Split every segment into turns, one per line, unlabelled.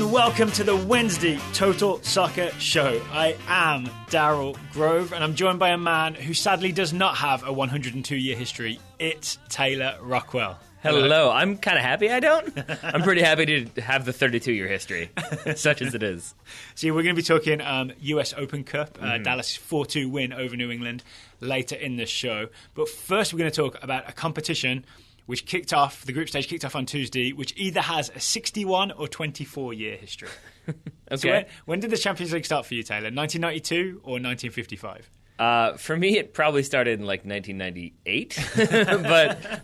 and welcome to the Wednesday Total Soccer Show. I am Daryl Grove, and I'm joined by a man who sadly does not have a 102-year history. It's Taylor Rockwell.
Hello. I'm kind of happy I don't. I'm pretty happy to have the 32-year history, such as it is.
So we're going to be talking US Open Cup, Dallas' 4-2 win over New England later in the show. But first we're going to talk about a competition which kicked off, the group stage kicked off on Tuesday, which either has a 61 or 24-year history.
Okay.
So when did the Champions League start for you, Taylor? 1992 or 1955?
For me, it probably started in like 1998,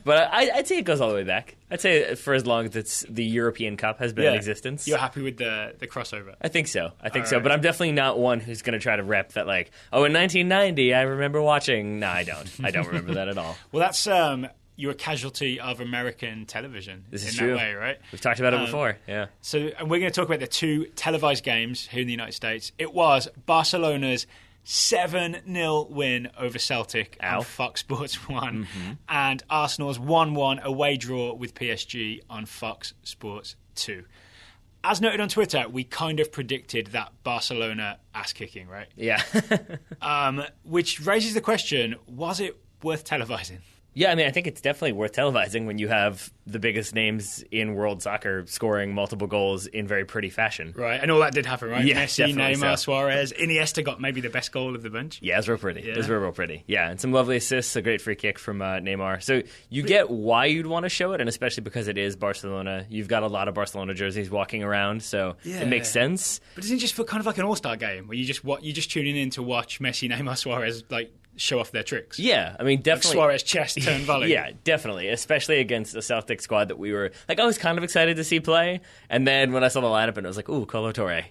but I'd say it goes all the way back. I'd say for as long as the European Cup has been in existence.
You're happy with the crossover?
I think so. But I'm definitely not one who's going to try to rep that like, in 1990 I remember watching. No, I don't. I don't remember that at all.
Well, that's you're a casualty of American television.
This is
in
true.
That way, right?
We've talked about it before. Yeah.
So, and we're going to talk about the two televised games here in the United States. It was Barcelona's 7-0 win over Celtic on Fox Sports 1 and Arsenal's 1-1 away draw with PSG on Fox Sports 2. As noted on Twitter, we kind of predicted that Barcelona ass-kicking, right?
Yeah.
Which raises the question, was it worth televising?
Yeah, I mean, I think it's definitely worth televising when you have the biggest names in world soccer scoring multiple goals in very pretty fashion.
Right, and all that did happen, right?
Yeah,
Messi, Neymar, Suarez. Iniesta got maybe the best goal of the bunch.
Yeah, it was real pretty. Yeah. It was real pretty. Yeah, and some lovely assists, a great free kick from Neymar. So you get why you'd want to show it, and especially because it is Barcelona. You've got a lot of Barcelona jerseys walking around, so it makes sense.
But doesn't it just feel kind of like an all-star game where you're just tuning in to watch Messi, Neymar, Suarez show off their tricks?
Yeah, I mean, definitely.
Like Suarez chest turn volley.
Yeah, definitely. Especially against a Celtic squad that we were, I was kind of excited to see play. And then when I saw the lineup, and I was like, ooh, Colo Torre.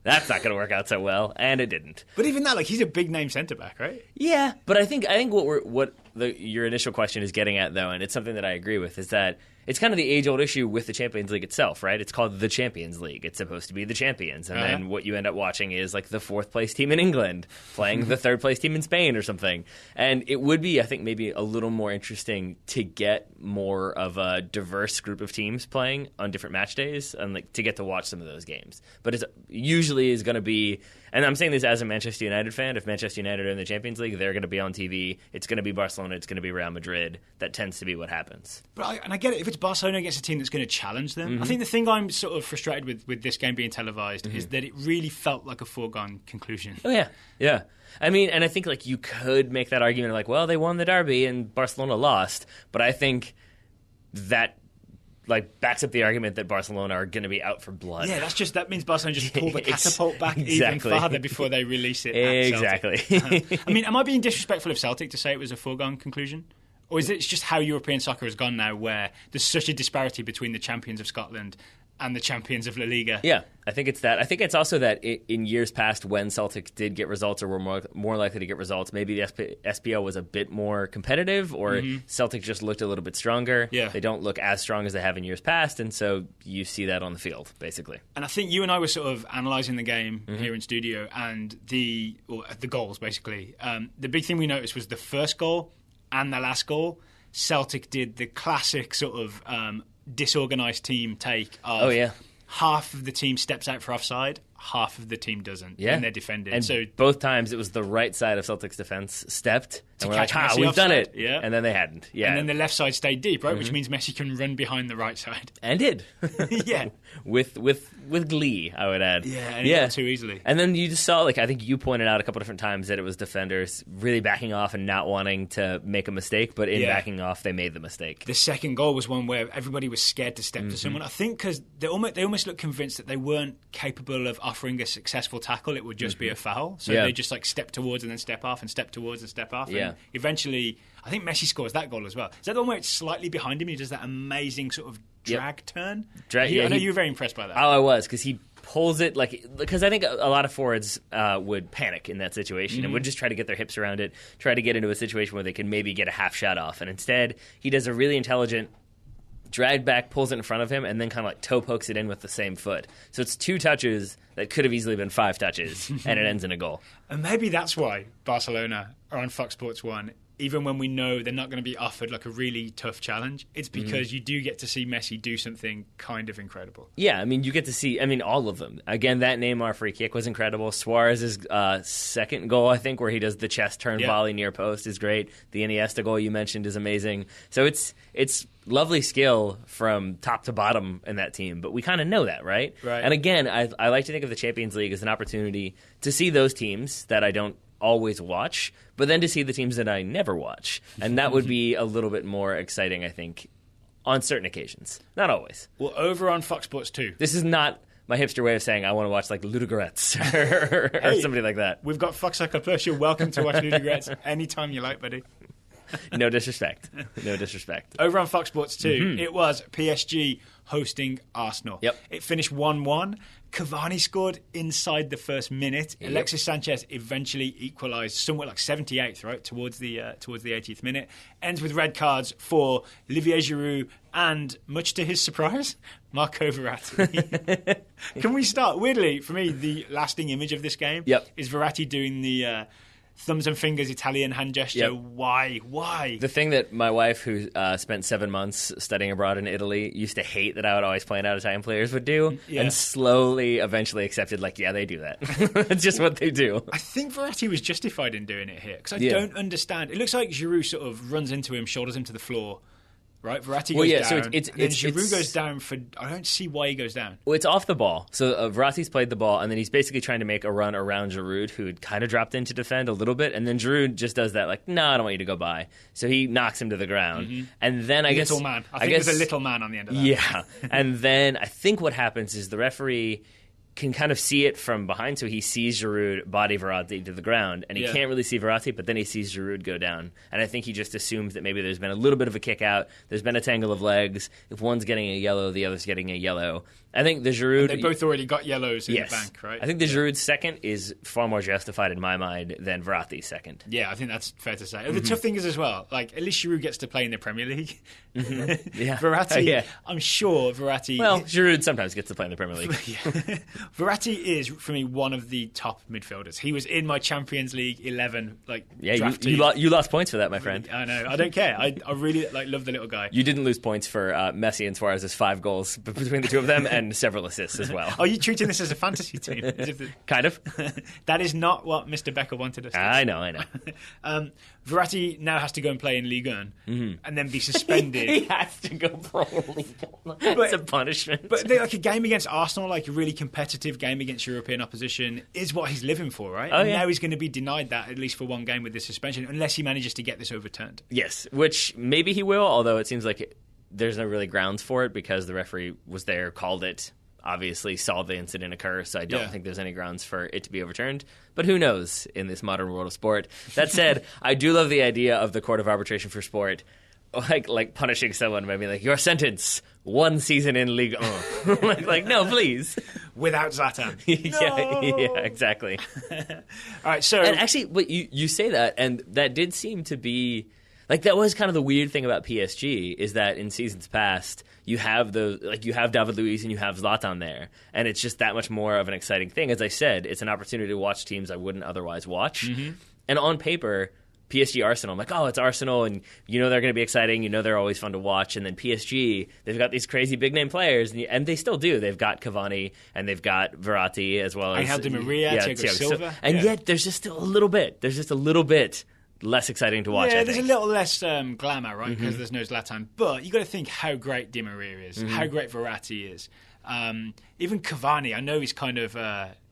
That's not going to work out so well. And it didn't.
But even that, he's a big name centre-back, right?
Yeah, but I think what your initial question is getting at, though, and it's something that I agree with, is that it's kind of the age-old issue with the Champions League itself, right? It's called the Champions League. It's supposed to be the champions. And then what you end up watching is the fourth-place team in England playing the third-place team in Spain or something. And it would be, I think, maybe a little more interesting to get more of a diverse group of teams playing on different match days and to get to watch some of those games. But it usually is going to be, and I'm saying this as a Manchester United fan, if Manchester United are in the Champions League, they're going to be on TV. It's going to be Barcelona. It's going to be Real Madrid. That tends to be what happens.
But I get it. If it's Barcelona against a team that's going to challenge them, I think the thing I'm sort of frustrated with this game being televised is that it really felt like a foregone conclusion.
Oh, yeah. Yeah. I mean, and I think you could make that argument they won the derby and Barcelona lost. But I think that backs up the argument that Barcelona are going to be out for blood.
Yeah, that means Barcelona just pull the catapult back even farther before they release it.
Exactly.
I mean, am I being disrespectful of Celtic to say it was a foregone conclusion? Or is it just how European soccer has gone now, where there's such a disparity between the champions of Scotland and the champions of La Liga?
Yeah, I think it's that. I think it's also that in years past, when Celtic did get results or were more likely to get results, maybe the SPL was a bit more competitive, or Celtic just looked a little bit stronger.
Yeah.
They don't look as strong as they have in years past, and so you see that on the field, basically.
And I think you and I were sort of analysing the game here in studio, and the goals, basically. The big thing we noticed was the first goal and the last goal. Celtic did the classic sort of disorganised team take of half of the team steps out for offside, half of the team doesn't when they're defending.
And so both times it was the right side of Celtic's defence stepped, and we're
Messi
we've
offside.
done it.
Yeah.
And then they hadn't. Yeah.
And then the left side stayed deep, right? Which means Messi can run behind the right side.
And did.
Yeah.
With glee, I would add.
Yeah, and he got too easily.
And then you just saw, I think you pointed out a couple different times that it was defenders really backing off and not wanting to make a mistake, but in backing off, they made the mistake.
The second goal was one where everybody was scared to step to someone. I think because they almost looked convinced that they weren't capable of offering a successful tackle. It would just be a foul. So they just step towards and then step off and step towards and step off.
Yeah.
And eventually, I think Messi scores that goal as well. Is that the one where it's slightly behind him? He does that amazing sort of drag turn? I know you were very impressed by that.
Oh, I was, because he pulls it because I think a lot of forwards would panic in that situation and would just try to get their hips around it, try to get into a situation where they can maybe get a half shot off. And instead, he does a really intelligent drag back, pulls it in front of him, and then kind of toe pokes it in with the same foot. So it's 2 touches that could have easily been 5 touches, and it ends in a goal.
And maybe that's why Barcelona are on Fox Sports 1 even when we know they're not going to be offered like a really tough challenge, it's because you do get to see Messi do something kind of incredible.
Yeah, I mean, you get to see, all of them. Again, that Neymar free kick was incredible. Suarez's second goal, I think, where he does the chest turn volley near post is great. The Iniesta goal you mentioned is amazing. So it's lovely skill from top to bottom in that team, but we kind of know that, right?
Right.
And again, I like to think of the Champions League as an opportunity to see those teams that I don't always watch, but then to see the teams that I never watch. And that would be a little bit more exciting, I think, on certain occasions. Not always.
Well, over on Fox Sports 2.
This is not my hipster way of saying I want to watch like Ludogorets or somebody like that.
We've got Fox Soccer Plus. You're welcome to watch Ludogorets anytime you like, buddy.
No disrespect. No disrespect.
Over on Fox Sports 2, it was PSG hosting Arsenal.
Yep.
It finished 1-1. Cavani scored inside the first minute.
Yep.
Alexis Sanchez eventually equalised somewhere like 78th, right, towards the 80th minute. Ends with red cards for Olivier Giroud and, much to his surprise, Marco Verratti. Can we start? Weirdly, for me, the lasting image of this game is Verratti doing the thumbs and fingers Italian hand gesture.
Yep.
Why?
The thing that my wife, who spent 7 months studying abroad in Italy, used to hate that I would always point out Italian players would do, and slowly, eventually accepted, like, yeah, they do that. It's just what they do.
I think Verratti was justified in doing it here, because I don't understand. It looks like Giroud sort of runs into him, shoulders him to the floor. Right, Verratti goes down,
so
and then Giroud goes down for... I don't see why he goes down.
Well, it's off the ball. So Verratti's played the ball, and then he's basically trying to make a run around Giroud, who had kind of dropped in to defend a little bit, and then Giroud just does that, like, no, I don't want you to go by. So he knocks him to the ground. And then I guess...
Little man. I think there's a little man on the end of that.
Yeah. And then I think what happens is the referee can kind of see it from behind, so he sees Giroud body Verratti to the ground, and he can't really see Verratti, but then he sees Giroud go down. And I think he just assumes that maybe there's been a little bit of a kick out, there's been a tangle of legs, if one's getting a yellow, the other's getting a yellow. I think the Giroud...
And they both already got yellows in the bank, right?
I think the Giroud second is far more justified in my mind than Verratti's second.
Yeah, I think that's fair to say. The tough thing is as well, like, at least Giroud gets to play in the Premier League. Verratti, I'm sure Verratti...
Well, Giroud sometimes gets to play in the Premier League.
Verratti is, for me, one of the top midfielders. He was in my Champions League 11 draft team.
You lost points for that, my friend.
I know. I don't care. I really love the little guy.
You didn't lose points for Messi and Suarez's 5 goals between the two of them and several assists as well.
Are you treating this as a fantasy team?
Kind of.
That is not what Mr. Becker wanted us to do.
I know.
Verratti now has to go and play in Ligue 1 and then be suspended.
He has to go play in Ligue 1. It's a punishment.
But like a game against Arsenal, like a really competitive game against European opposition, is what he's living for, right? Now he's going to be denied that, at least for one game with this suspension, unless he manages to get this overturned.
Yes, which maybe he will, although it seems like there's no really grounds for it because the referee was there, called it, obviously saw the incident occur, so I don't think there's any grounds for it to be overturned. But who knows in this modern world of sport. That said, I do love the idea of the Court of Arbitration for Sport like punishing someone by being like, your sentence, 1 season in Ligue 1. like, no, please.
Without Zlatan.
Yeah, exactly.
All right, so...
And actually, but you say that, and that did seem to be... Like, that was kind of the weird thing about PSG, is that in seasons past, you have you have David Luiz and you have Zlatan there, and it's just that much more of an exciting thing. As I said, it's an opportunity to watch teams I wouldn't otherwise watch. And on paper, PSG Arsenal, I'm like, oh, it's Arsenal, and you know they're going to be exciting, you know they're always fun to watch. And then PSG, they've got these crazy big name players, and they still do. They've got Cavani and they've got Verratti as well as
Angel Di Maria, Thiago Silva,
and yet there's just still a little bit. There's just a little bit less exciting to watch.
Yeah, there's a little less glamour, right? Because there's no Zlatan. But you got to think how great Di Maria is, how great Verratti is. Even Cavani, I know he's kind of.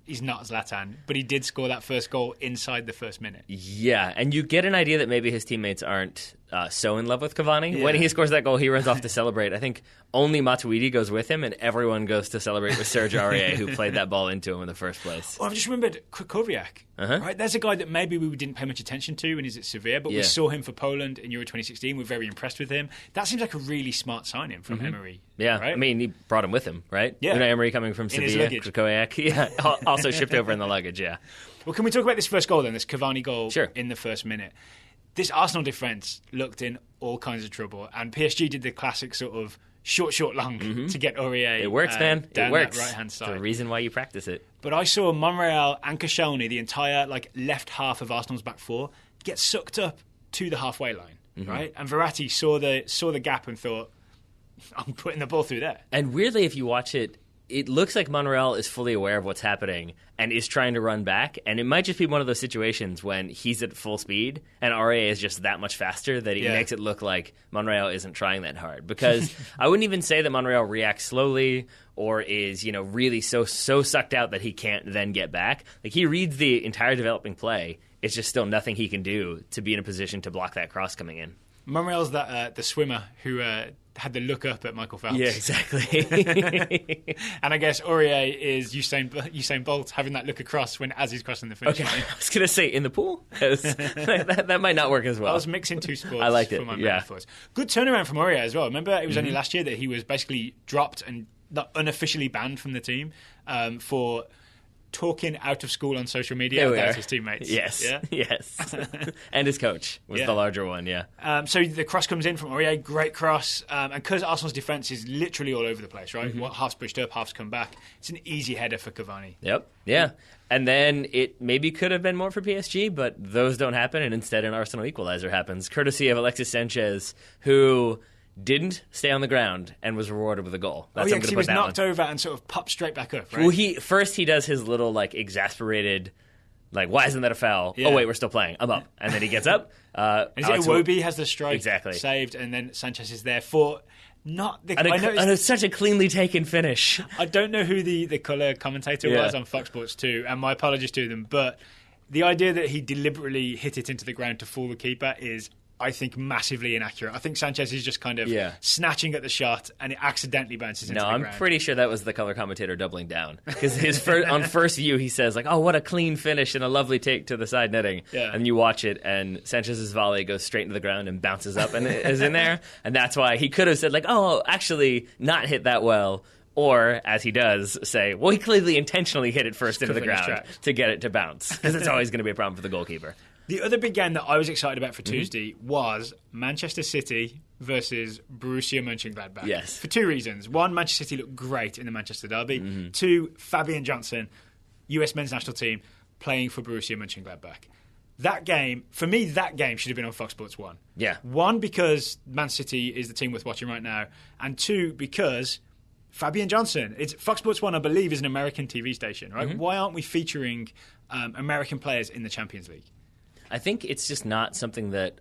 He's not Zlatan, but he did score that first goal inside the first minute.
Yeah, and you get an idea that maybe his teammates aren't so in love with Cavani. Yeah. When he scores that goal, he runs off to celebrate. I think only Matuidi goes with him, and everyone goes to celebrate with Serge Aurier, who played that ball into him in the first place.
Well, I've just remembered Krychowiak. Right? There's a guy that maybe we didn't pay much attention to when he's at Sevilla, but we saw him for Poland in Euro 2016. We're very impressed with him. That seems like a really smart signing from Emery.
Yeah,
right?
I mean, he brought him with him, right?
Yeah.
Unai Emery coming from Sevilla, Krychowiak, also shipped over in the luggage, yeah.
Well, can we talk about this first goal then, this Cavani goal in the first minute? This Arsenal defence looked in all kinds of trouble, and PSG did the classic sort of short, long to get Aurier.
It works, man.
Down
it works.
That right-hand side.
It's the reason why you practice it.
But I saw Monreal and Koscielny, the entire left half of Arsenal's back four, get sucked up to the halfway line, right? And Verratti saw the gap and thought, I'm putting the ball through there.
And weirdly, if you watch it, it looks like Monreal is fully aware of what's happening and is trying to run back. And it might just be one of those situations when he's at full speed and Aurier is just that much faster that he makes it look like Monreal isn't trying that hard. Because I wouldn't even say that Monreal reacts slowly or is, really so sucked out that he can't then get back. Like, he reads the entire developing play. It's just still nothing he can do to be in a position to block that cross coming in.
Monreal's the swimmer who had the look up at Michael Phelps.
Yeah, exactly.
And I guess Aurier is Usain Bolt having that look across as he's crossing the finish line.
I was going to say, in the pool? that might not work as well.
I was mixing two sports.
I liked it,
for my metaphors. Good turnaround from Aurier as well. Remember, it was only last year that he was basically dropped and unofficially banned from the team for talking out of school on social media about his teammates.
Yes,
yeah?
Yes. And his coach was the larger one, yeah.
So the cross comes in from Aurier, great cross. And because Arsenal's defence is literally all over the place, right? Half's pushed up, half's come back. It's an easy header for Cavani.
Yep, yeah. And then it maybe could have been more for PSG, but those don't happen, and instead an Arsenal equalizer happens, courtesy of Alexis Sanchez, who didn't stay on the ground and was rewarded with a goal. That's
because he was knocked over and sort of popped straight back up, right?
Well, he does his little, exasperated, why isn't that a foul? Yeah. Oh, wait, we're still playing. I'm up. And then he gets up.
Is it Iwobi has the strike
saved,
and then Sanchez is there for not the...
And it's such a cleanly taken finish.
I don't know who the colour commentator was on Fox Sports 2, and my apologies to them, but the idea that he deliberately hit it into the ground to fool the keeper is, I think, massively inaccurate. I think Sanchez is just kind of snatching at the shot and it accidentally bounces into the ground. No, I'm
pretty sure that was the color commentator doubling down. Because on first view, he says, oh, what a clean finish and a lovely take to the side netting. Yeah. And you watch it, and Sanchez's volley goes straight into the ground and bounces up and is in there. And that's why he could have said, actually not hit that well. Or, as he does, say, well, he clearly intentionally hit it first into the ground to get it to bounce. Because it's always going to be a problem for the goalkeeper.
The other big game that I was excited about for Tuesday was Manchester City versus Borussia Mönchengladbach.
Yes.
For two reasons. One, Manchester City looked great in the Manchester derby. Two, Fabian Johnson, US men's national team, playing for Borussia Mönchengladbach. That game should have been on Fox Sports 1.
Yeah.
One, because Man City is the team worth watching right now. And two, because Fabian Johnson. Fox Sports 1, I believe, is an American TV station, right? Why aren't we featuring American players in the Champions League?
I think it's just not something that,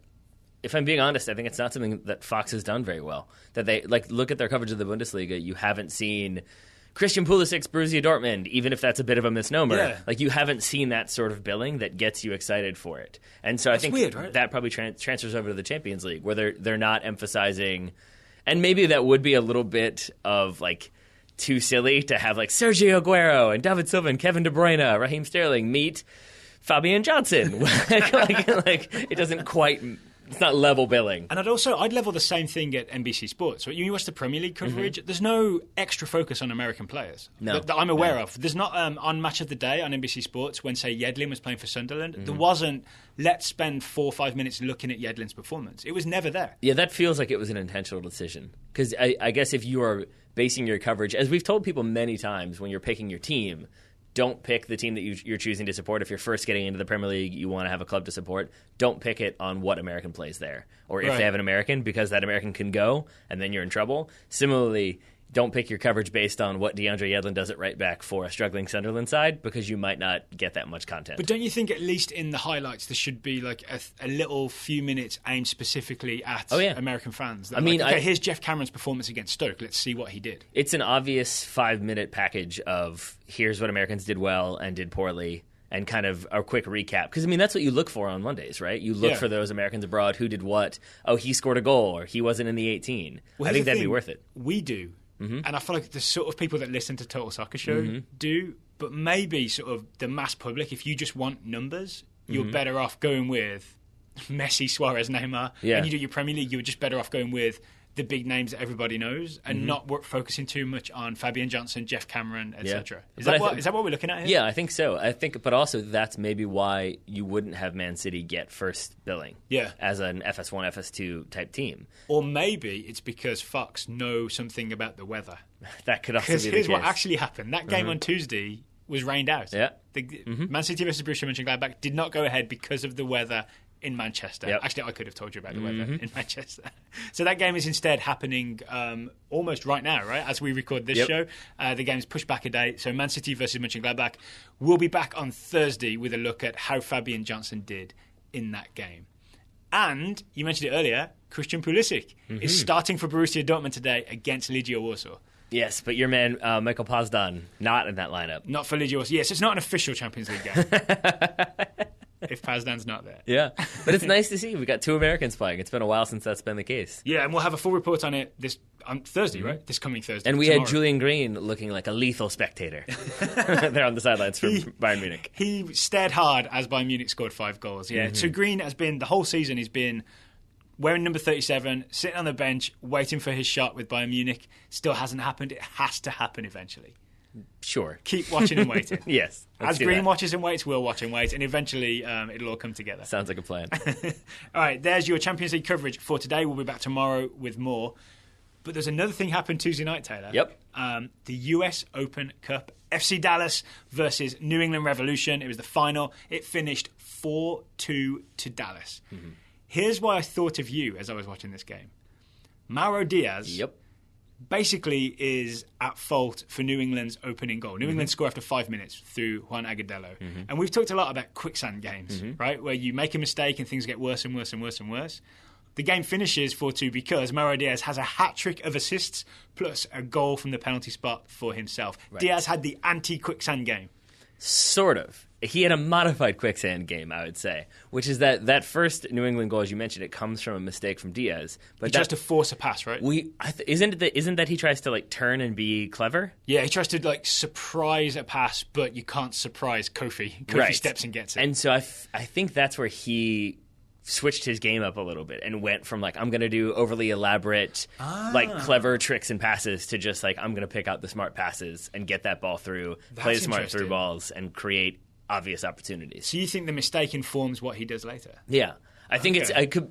if I'm being honest, I think it's not something that Fox has done very well. That they, look at their coverage of the Bundesliga, you haven't seen Christian Pulisic's Borussia Dortmund, even if that's a bit of a misnomer. Yeah. You haven't seen that sort of billing that gets you excited for it. And so I think weird, right? That probably transfers over to the Champions League, where they're not emphasizing, and maybe that would be a little bit of, too silly to have, Sergio Aguero and David Silva and Kevin De Bruyne, Raheem Sterling meet Fabian Johnson. It doesn't quite... It's not level billing.
And I'd level the same thing at NBC Sports. So you watch the Premier League coverage, there's no extra focus on American players that I'm aware of. There's not on Match of the Day on NBC Sports when, say, Yedlin was playing for Sunderland. There wasn't, let's spend 4 or 5 minutes looking at Yedlin's performance. It was never there.
Yeah, that feels like it was an intentional decision. Because I guess if you are basing your coverage, as we've told people many times when you're picking your team, don't pick the team that you're choosing to support. If you're first getting into the Premier League, you want to have a club to support, don't pick it on what American plays there. Or if they have an American, because that American can go, and then you're in trouble. Similarly, don't pick your coverage based on what DeAndre Yedlin does at right back for a struggling Sunderland side, because you might not get that much content.
But don't you think at least in the highlights there should be a little few minutes aimed specifically at American fans? Here's Jeff Cameron's performance against Stoke. Let's see what he did.
It's an obvious 5-minute package of here's what Americans did well and did poorly, and kind of a quick recap. Because, that's what you look for on Mondays, right? You look for those Americans abroad who did what. Oh, he scored a goal, or he wasn't in the 18. I think that'd be worth it.
We do. And I feel like the sort of people that listen to Total Soccer Show do, but maybe sort of the mass public, if you just want numbers, you're better off going with Messi, Suarez, Neymar. Yeah. And you do your Premier League, you're just better off going with the big names that everybody knows and not focusing too much on Fabian Johnson, Jeff Cameron, etc. Is that what we're looking at here?
Yeah, I think so. But also that's maybe why you wouldn't have Man City get first billing as an FS1, FS2 type team.
Or maybe it's because Fox know something about the weather.
That could also be the case.
Here's what actually happened. That game on Tuesday was rained out.
Yeah.
Man City versus Borussia Mönchengladbach did not go ahead because of the weather in Manchester.
Yep.
Actually, I could have told you about the weather in Manchester. So that game is instead happening almost right now, right? As we record this show, the game's pushed back a day. So Man City versus Mönchengladbach. We'll be back on Thursday with a look at how Fabian Johnson did in that game. And you mentioned it earlier, Christian Pulisic is starting for Borussia Dortmund today against Legia Warsaw.
Yes, but your man, Michael Pazdan, not in that lineup.
Not for Legia Warsaw. Yes, it's not an official Champions League game. If Pazdan's not there.
Yeah, but it's nice to see. We got 2 Americans playing. It's been a while since that's been the case.
Yeah, and we'll have a full report on it on Thursday, right? This coming Thursday.
And we
tomorrow.
had Julian Green looking like a lethal spectator there on the sidelines for Bayern Munich.
He stared hard as Bayern Munich scored 5 goals. Yeah, so Green has been, the whole season, he's been wearing number 37, sitting on the bench, waiting for his shot with Bayern Munich. Still hasn't happened. It has to happen eventually.
Sure.
Keep watching and waiting.
Yes.
As Green watches and waits, we'll watch and wait, and eventually it'll all come together.
Sounds like a plan.
All right, there's your Champions League coverage for today. We'll be back tomorrow with more. But there's another thing happened Tuesday night, Taylor.
Yep.
The US Open Cup. FC Dallas versus New England Revolution. It was the final. It finished 4-2 to Dallas. Here's why I thought of you as I was watching this game. Mauro Diaz basically is at fault for New England's opening goal. New England score after 5 minutes through Juan Agudelo. And we've talked a lot about quicksand games, right, where you make a mistake and things get worse and worse and worse and worse. The game finishes 4-2 because Mauro Diaz has a hat-trick of assists plus a goal from the penalty spot for himself. Right. Diaz had the anti-quicksand game.
Sort of. He had a modified quicksand game, I would say, which is that first New England goal, as you mentioned, it comes from a mistake from Diaz. But
he tries to force a pass, right?
Isn't that he tries to turn and be clever?
Yeah, he tries to surprise a pass, but you can't surprise Kofi. Kofi steps and gets it.
And so I think that's where he switched his game up a little bit and went from I'm going to do overly elaborate, clever tricks and passes to just I'm going to pick out the smart passes and get that ball through, play the smart through balls, and create obvious opportunities.
So you think the mistake informs what he does later?
Yeah. I think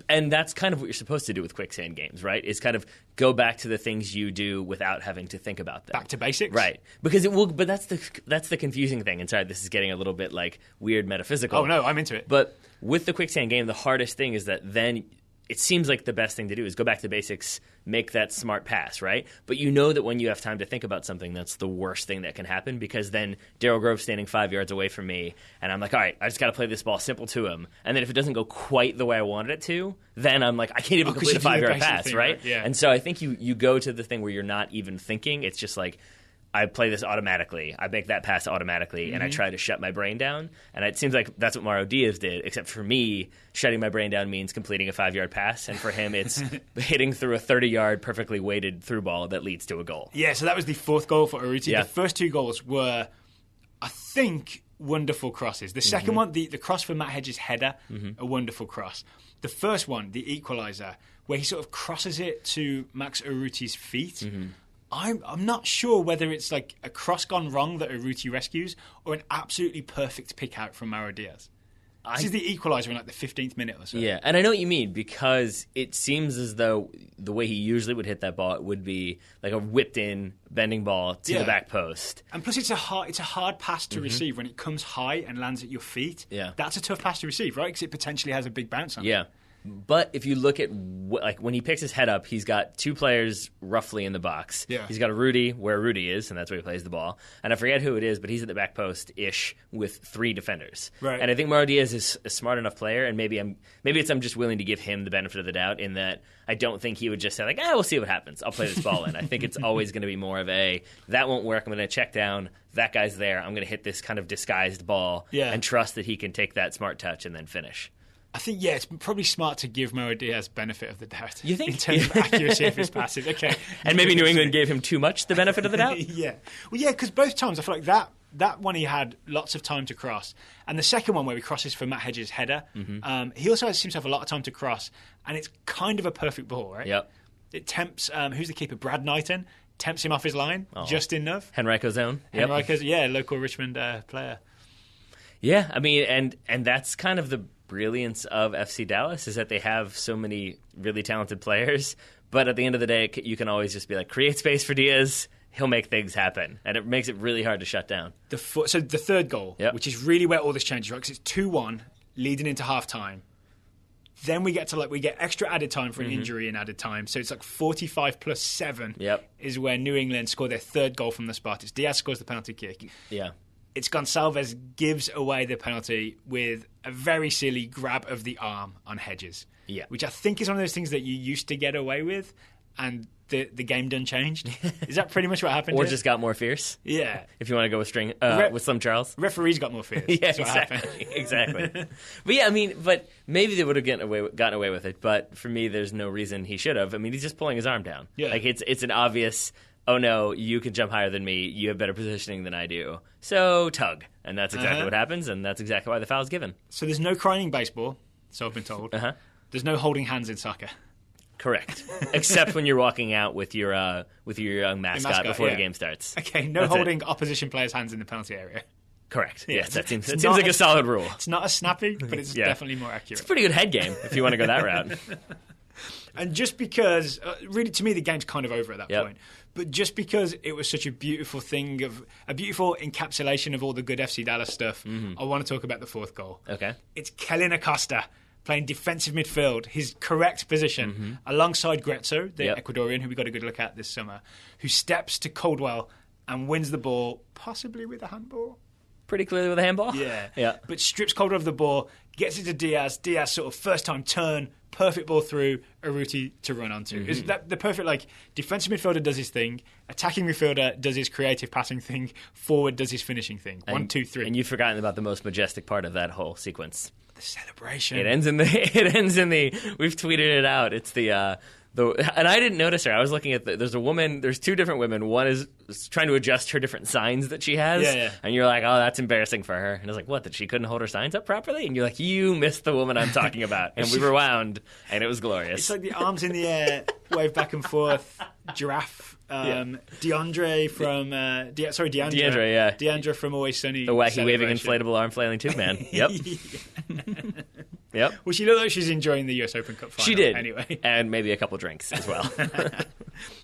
and that's kind of what you're supposed to do with quicksand games, right? Is kind of go back to the things you do without having to think about them.
Back to basics?
Right. Because it will, but that's the confusing thing. And sorry, this is getting a little bit weird metaphysical.
Oh no, I'm into it.
But with the quicksand game, the hardest thing is that then it seems like the best thing to do is go back to basics, make that smart pass, right? But you know that when you have time to think about something, that's the worst thing that can happen, because then Daryl Grove's standing 5 yards away from me, and I'm all right, I just got to play this ball simple to him. And then if it doesn't go quite the way I wanted it to, then I'm I can't even complete a 5 yard pass, right?
Yeah.
And so I think you go to the thing where you're not even thinking. It's just I play this automatically. I make that pass automatically, and I try to shut my brain down. And it seems like that's what Mauro Diaz did, except for me, shutting my brain down means completing a 5 yard pass. And for him, it's hitting through a 30-yard, perfectly weighted through ball that leads to a goal.
Yeah, so that was the 4th goal for Urruti.
Yeah.
The first 2 goals were, I think, wonderful crosses. The second one, the cross for Matt Hedges' header, a wonderful cross. The first one, the equaliser, where he sort of crosses it to Max Urruti's feet. I'm not sure whether it's a cross gone wrong that Urruti rescues or an absolutely perfect pick out from Mauro Diaz. This is the equaliser in the 15th minute or so.
Yeah, and I know what you mean, because it seems as though the way he usually would hit that ball, it would be a whipped-in bending ball to the back post.
And plus, it's a hard pass to receive when it comes high and lands at your feet.
Yeah,
that's a tough pass to receive, right? Because it potentially has a big bounce on it.
Yeah. But if you look at when he picks his head up, he's got 2 players roughly in the box.
Yeah.
He's got a Rudy where Rudy is, and that's where he plays the ball. And I forget who it is, but he's at the back post-ish with 3 defenders.
Right.
And I think Mauro Diaz is a smart enough player, and maybe I'm just willing to give him the benefit of the doubt in that I don't think he would just say we'll see what happens. I'll play this ball in. I think it's always going to be more of that won't work. I'm going to check down. That guy's there. I'm going to hit this kind of disguised ball and trust that he can take that smart touch and then finish.
I think, it's probably smart to give Mauro Diaz benefit of the doubt.
You think?
In terms of accuracy of his passes. Okay.
And maybe New England gave him too much the benefit of the doubt?
Yeah. Well, yeah, because both times I feel like that one he had lots of time to cross. And the second one where he crosses for Matt Hedges' header, he also seems to have a lot of time to cross. And it's kind of a perfect ball, right?
Yep.
It tempts, who's the keeper? Brad Knighton. Tempts him off his line just enough.
Henrico Zone.
Yep. Local Richmond player.
Yeah, I mean, and that's kind of the brilliance of FC Dallas, is that they have so many really talented players, but at the end of the day, you can always just be create space for Diaz, he'll make things happen, and it makes it really hard to shut down.
So the third goal, which is really where all this changes, right? Because it's 2-1, leading into half-time. Then we get extra added time for an injury and added time. So it's like 45 plus 7 is where New England score their third goal from the spot. It's Diaz scores the penalty kick.
Yeah.
It's Gonçalves gives away the penalty with a very silly grab of the arm on Hedges.
Yeah.
Which I think is one of those things that you used to get away with, and the game done changed. Is that pretty much what happened?
Or
here?
just got more fierce?
Yeah.
If you want to go with Slim Charles?
Referees got more fierce.
Yeah,
That's what happened.
exactly. But yeah, I mean, but maybe they would have gotten away with it. But for me, there's no reason he should have. I mean, he's just pulling his arm down.
Yeah.
Like, it's an obvious, oh no, you can jump higher than me. You have better positioning than I do. So tug. And that's exactly what happens, and that's exactly why the foul's given.
So there's no crying in baseball, so I've been told. There's no holding hands in soccer.
Correct. Except when you're walking out with your young mascot before the game starts.
Okay, no holding opposition players' hands in the penalty area.
Correct. Yes, that seems like a solid rule.
It's not as snappy, but it's definitely more accurate.
It's a pretty good head game if you want to go that route.
And just because, really, to me, the game's kind of over at that point. But just because it was such a beautiful thing, a beautiful encapsulation of all the good FC Dallas stuff, I want to talk about the fourth goal.
Okay.
It's Kellyn Acosta playing defensive midfield, his correct position, alongside Gretzo, the Ecuadorian, who we got a good look at this summer, who steps to Coldwell and wins the ball, possibly with a handball.
Pretty clearly with a handball?
Yeah. But strips Coldwell of the ball, gets it to Diaz. Diaz sort of first-time turn, perfect ball through, Urruti to run onto. Is that the perfect, defensive midfielder does his thing, attacking midfielder does his creative passing thing, forward does his finishing thing. 1, 2, 3.
And you've forgotten about the most majestic part of that whole sequence.
The celebration.
It ends in the. We've tweeted it out. It's the and I didn't notice her. I was looking at there's two different women. One is trying to adjust her different signs that she has.
Yeah.
And you're like, oh, that's embarrassing for her. And I was like, what? That she couldn't hold her signs up properly? And you're like, you missed the woman I'm talking about. And we rewound, and it was glorious.
It's like the arms in the air, wave back and forth, giraffe. DeAndre from Deandra from Always Sunny.
The wacky waving inflatable arm flailing tube man. Yep. Yep.
Well, she looked like she's enjoying the US Open Cup final.
She did.
Anyway.
And maybe a couple drinks as well.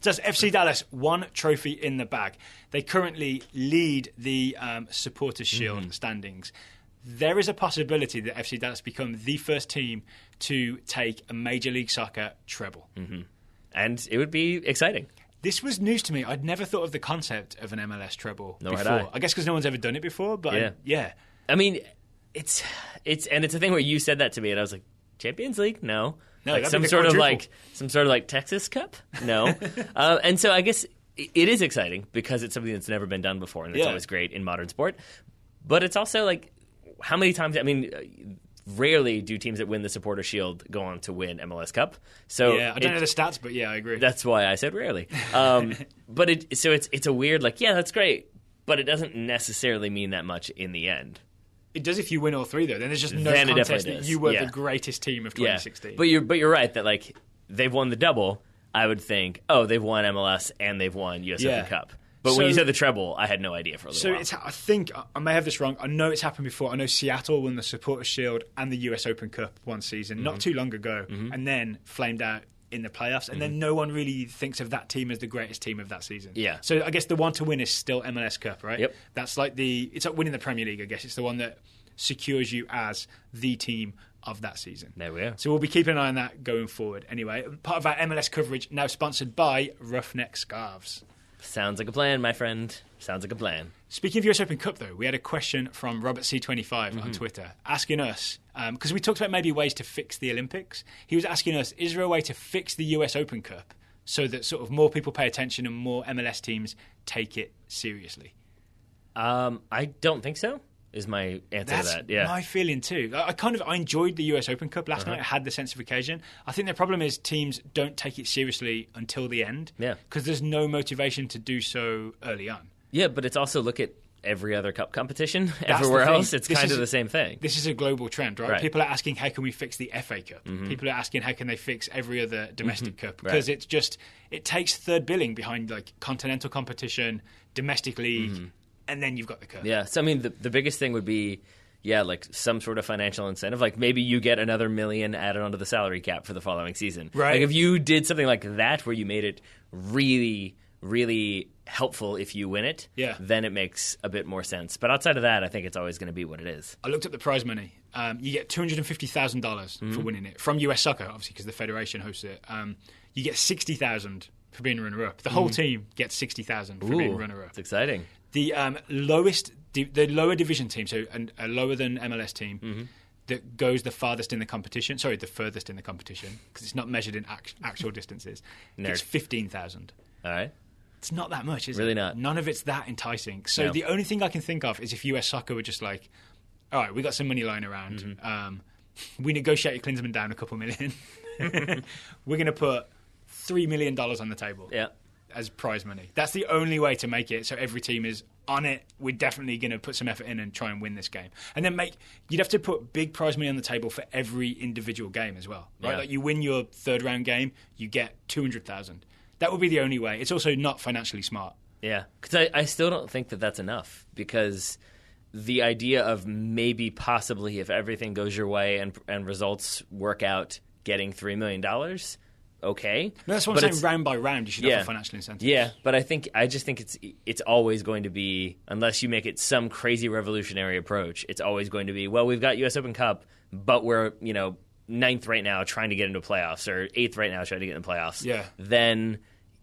Just FC Dallas, one trophy in the bag. They currently lead the Supporters' Shield standings. There is a possibility that FC Dallas become the first team to take a Major League Soccer treble.
And it would be exciting.
This was news to me. I'd never thought of the concept of an MLS treble
before.
I guess because no one's ever done it before, but yeah.
I mean, it's a thing where you said that to me, and I was like, Champions League? No. Like some sort of Texas Cup? No. And so I guess it is exciting because it's something that's never been done before, and it's always great in modern sport. But it's also like, how many times? I mean, rarely do teams that win the Supporter Shield go on to win MLS Cup. So
I don't know the stats, but I agree.
That's why I said rarely. But it's a weird, that's great, but it doesn't necessarily mean that much in the end.
It does if you win all three, though. Then there's just no contest that you were the greatest team of 2016.
Yeah. But you're right that they've won the double. I would think, they've won MLS and they've won US Open Cup. But when you said the treble, I had no idea for a little while.
I think, I may have this wrong, I know it's happened before. I know Seattle won the Supporters' Shield and the US Open Cup one season, not too long ago, and then flamed out in the playoffs, and then no one really thinks of that team as the greatest team of that season.
Yeah.
So I guess the one to win is still MLS Cup, right?
Yep.
That's it's like winning the Premier League, I guess. It's the one that secures you as the team of that season.
There we are.
So we'll be keeping an eye on that going forward. Anyway, part of our MLS coverage now sponsored by Roughneck Scarves.
Sounds like a plan, my friend. Sounds like a plan.
Speaking of US Open Cup, though, we had a question from Robert C25 on Twitter asking us, because we talked about maybe ways to fix the Olympics. He was asking us, is there a way to fix the US Open Cup so that sort of more people pay attention and more MLS teams take it seriously?
I don't think so. Is my answer to that. Yeah.
My feeling too. I enjoyed the US Open Cup last night. I had the sense of occasion. I think the problem is teams don't take it seriously until the end.
Yeah.
Because there's no motivation to do so early on.
Yeah, but it's also look at every other cup competition everywhere else. It's kind of the same thing.
This is a global trend, right? People are asking, how can we fix the FA Cup? People are asking, how can they fix every other domestic cup? Because it takes third billing behind continental competition, domestic league, and then you've got the cup.
Yeah, so I mean, the biggest thing would be, some sort of financial incentive. Like maybe you get another $1 million added onto the salary cap for the following season.
Right.
Like if you did something like that where you made it really, really helpful if you win it, then it makes a bit more sense. But outside of that, I think it's always going to be what it is.
I looked up the prize money. You get $250,000 for winning it from US Soccer, obviously, because the federation hosts it. You get $60,000 for being runner-up. The whole team gets $60,000 for being runner-up.
It's exciting.
The the lower division team, so a lower than MLS team, that goes the farthest in the competition. Sorry, the furthest in the competition, because it's not measured in actual distances. It's $15,000.
All right.
It's not that much, is it?
Really not.
None of it's that enticing. So the only thing I can think of is if US Soccer were just like, all right, we got some money lying around. We negotiated Klinsmann down a couple million. We're going to put $3 million on the table as prize money. That's the only way to make it so every team is on it. We're definitely going to put some effort in and try and win this game. And then you'd have to put big prize money on the table for every individual game as well, right? Like you win your third round game, you get $200,000. That would be the only way. It's also not financially smart.
Yeah, because I still don't think that that's enough, because the idea of maybe possibly if everything goes your way and results work out getting $3 million, okay.
No, that's what I'm saying. Round by round, you should have a financial incentive.
Yeah, but I just think it's always going to be, unless you make it some crazy revolutionary approach, it's always going to be, well, we've got US Open Cup, but we're, 9th right now trying to get into playoffs, or 8th right now trying to get into playoffs.
Yeah.
Then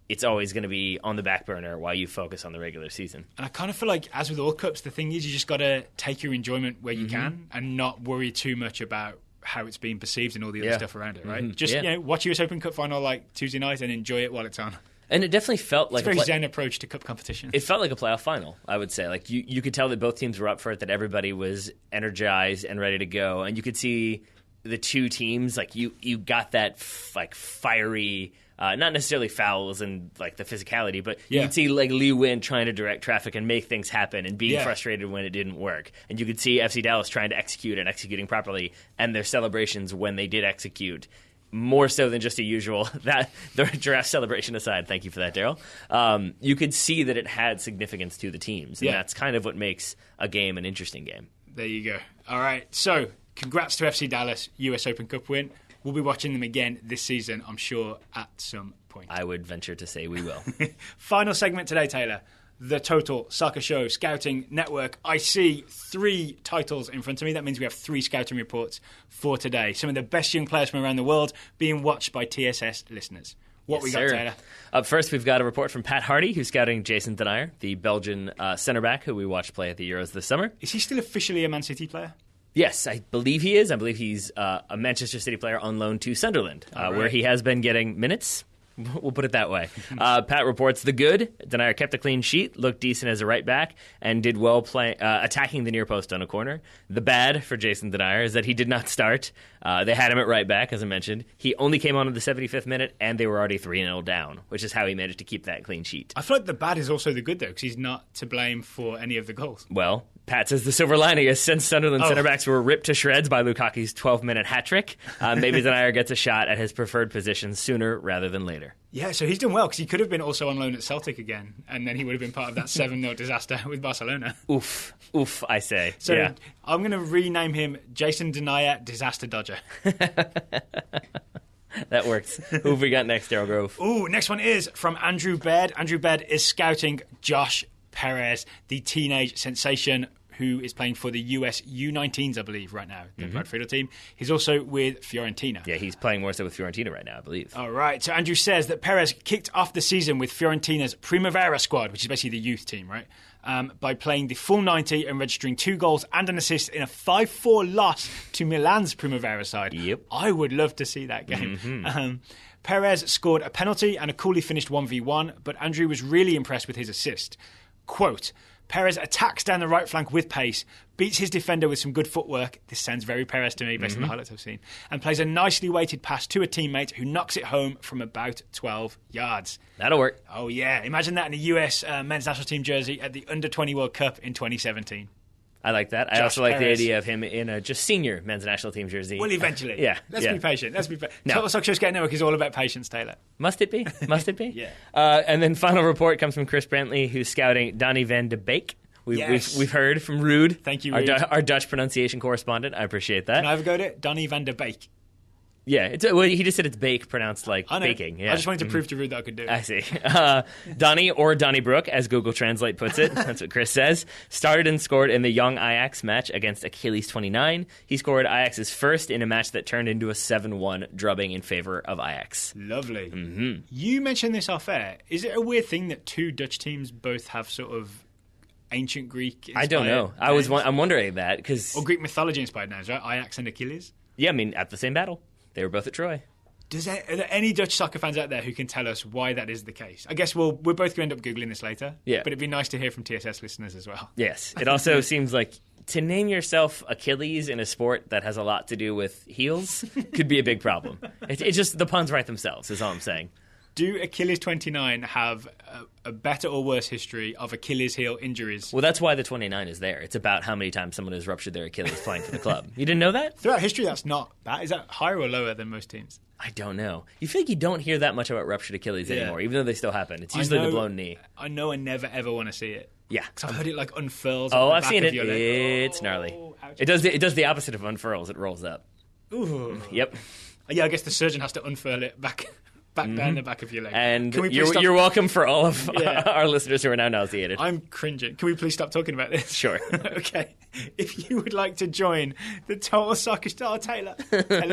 it's always going to be on the back burner while you focus on the regular season.
And I kind of feel like, as with all cups, the thing is you just got to take your enjoyment where you can and not worry too much about how it's being perceived and all the other stuff around it, right? Just watch US Open Cup final like Tuesday night and enjoy it while it's on.
And it definitely felt like
a very zen approach to cup competition.
It felt like a playoff final, I would say. Like you could tell that both teams were up for it, that everybody was energized and ready to go, and you could see the two teams, like you got that fiery, not necessarily fouls and like the physicality, but you could see like Lee Win trying to direct traffic and make things happen and being frustrated when it didn't work. And you could see FC Dallas trying to execute and executing properly, and their celebrations when they did execute, more so than just a usual, that the giraffe celebration aside, thank you for that, Daryl, you could see that it had significance to the teams, and that's kind of what makes a game an interesting game.
There you go. All right, so congrats to FC Dallas, US Open Cup win. We'll be watching them again this season, I'm sure, at some point.
I would venture to say we will.
Final segment today, Taylor. The Total Soccer Show Scouting Network. I see 3 titles in front of me. That means we have 3 scouting reports for today. Some of the best young players from around the world being watched by TSS listeners. What we got, Taylor?
Up first, we've got a report from Pat Hardy, who's scouting Jason Denayer, the Belgian centre-back who we watched play at the Euros this summer.
Is he still officially a Man City player?
Yes, I believe he is. I believe he's a Manchester City player on loan to Sunderland, where he has been getting minutes. We'll put it that way. Pat reports the good. Denayer kept a clean sheet, looked decent as a right back, and did well attacking the near post on a corner. The bad for Jason Denayer is that he did not start. They had him at right back, as I mentioned. He only came on in the 75th minute, and they were already 3-0 down, which is how he managed to keep that clean sheet.
I feel like the bad is also the good, though, because he's not to blame for any of the goals.
Well, Pat says the silver lining is since Sunderland centre-backs were ripped to shreds by Lukaku's 12-minute hat-trick, maybe Denayer gets a shot at his preferred position sooner rather than later.
Yeah, so he's done well, because he could have been also on loan at Celtic again, and then he would have been part of that 7-0 disaster with Barcelona.
Oof, I say.
So I'm going to rename him Jason Denayer Disaster Dodger.
That works. Who have we got next, Daryl Grove?
Ooh, next one is from Andrew Baird. Andrew Baird is scouting Josh Perez, the teenage sensation who is playing for the US U19s, I believe, right now, the Bradfield team. He's also with Fiorentina.
Yeah, he's playing more so with Fiorentina right now, I believe.
All right. So Andrew says that Perez kicked off the season with Fiorentina's Primavera squad, which is basically the youth team, right? By playing the full 90 and registering 2 goals and an assist in a 5-4 loss to Milan's Primavera side.
Yep.
I would love to see that game. Perez scored a penalty and a coolly finished 1v1, but Andrew was really impressed with his assist. Quote, Perez attacks down the right flank with pace, beats his defender with some good footwork. This sounds very Perez to me based on the highlights I've seen. And plays a nicely weighted pass to a teammate who knocks it home from about 12 yards.
That'll work.
Oh, yeah. Imagine that in a US men's national team jersey at the Under-20 World Cup in 2017.
I like that. I also like the idea of him in a just senior men's national team jersey.
Well, eventually. Let's be patient.
No.
Total Soccer Show Scouting Network is all about patience, Taylor.
Must it be? Must it be?
Yeah.
And then final report comes from Chris Brantley, who's scouting Donny van de Beek. We've heard from Ruud.
Thank you, Ruud.
Our Dutch pronunciation correspondent. I appreciate that.
Can I have a go at it? Donny van de Beek.
Yeah, well, he just said it's bake, pronounced like baking. Yeah.
I just wanted to prove to Rude that I could do it.
I see. Donny, or Donnybrook, as Google Translate puts it, that's what Chris says, started and scored in the young Ajax match against Achilles 29. He scored Ajax's first in a match that turned into a 7-1 drubbing in favour of Ajax.
Lovely. Mm-hmm. You mentioned this off air. Is it a weird thing that two Dutch teams both have sort of ancient Greek inspired
I don't know.
names?
I'm wondering that because
or Greek mythology inspired names, right? Ajax and Achilles.
Yeah, I mean, at the same battle. They were both at Troy.
Are there any Dutch soccer fans out there who can tell us why that is the case? I guess we're both going to end up Googling this later.
Yeah.
But it'd be nice to hear from TSS listeners as well.
Yes. It also seems like to name yourself Achilles in a sport that has a lot to do with heels could be a big problem. It's just the puns write themselves, is all I'm saying.
Do Achilles 29 have a better or worse history of Achilles heel injuries?
Well, that's why the 29 is there. It's about how many times someone has ruptured their Achilles playing for the club. You didn't know that?
Throughout history, that's not bad. Is that higher or lower than most teams?
I don't know. You feel like you don't hear that much about ruptured Achilles anymore, even though they still happen. It's usually the blown knee.
I know I never, ever want to see it.
Yeah.
Because I've heard it like unfurls.
Oh,
at the
I've
back
seen
of
it.
your leg.
It's gnarly. It does the opposite of unfurls. It rolls up.
Ooh.
Yep.
Yeah, I guess the surgeon has to unfurl it back down the back of your leg.
And you're welcome for all of our listeners who are now nauseated.
I'm cringing. Can we please stop talking about this?
Sure.
Okay. If you would like to join the Total Soccer Show, Taylor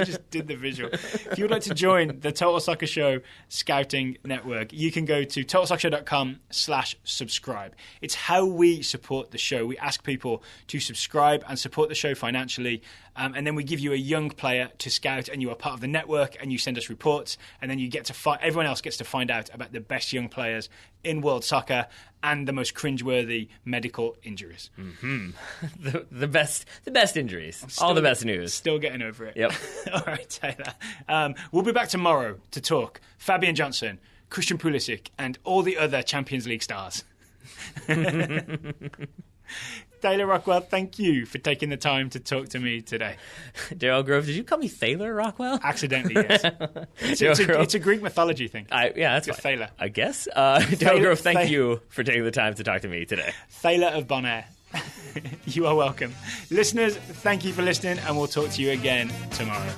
just did the visual. If you would like to join the Total Soccer Show Scouting Network, you can go to totalsoccershow.com/subscribe. It's how we support the show. We ask people to subscribe and support the show financially. And then we give you a young player to scout, and you are part of the network, and you send us reports, and then you get to everyone else gets to find out about the best young players in world soccer and the most cringeworthy medical injuries.
Mm-hmm. the best injuries, all the best news.
Still getting over it.
Yep.
All right, Taylor. We'll be back tomorrow to talk Fabian Johnson, Christian Pulisic, and all the other Champions League stars. Taylor Rockwell, thank you for taking the time to talk to me today.
Daryl Grove, did you call me Thaler Rockwell?
Accidentally, yes. It's a Greek mythology thing.
That's
fine. Thaler.
I guess. Daryl Grove, thank you for taking the time to talk to me today.
Thaler of Bonaire. You are welcome. Listeners, thank you for listening, and we'll talk to you again tomorrow.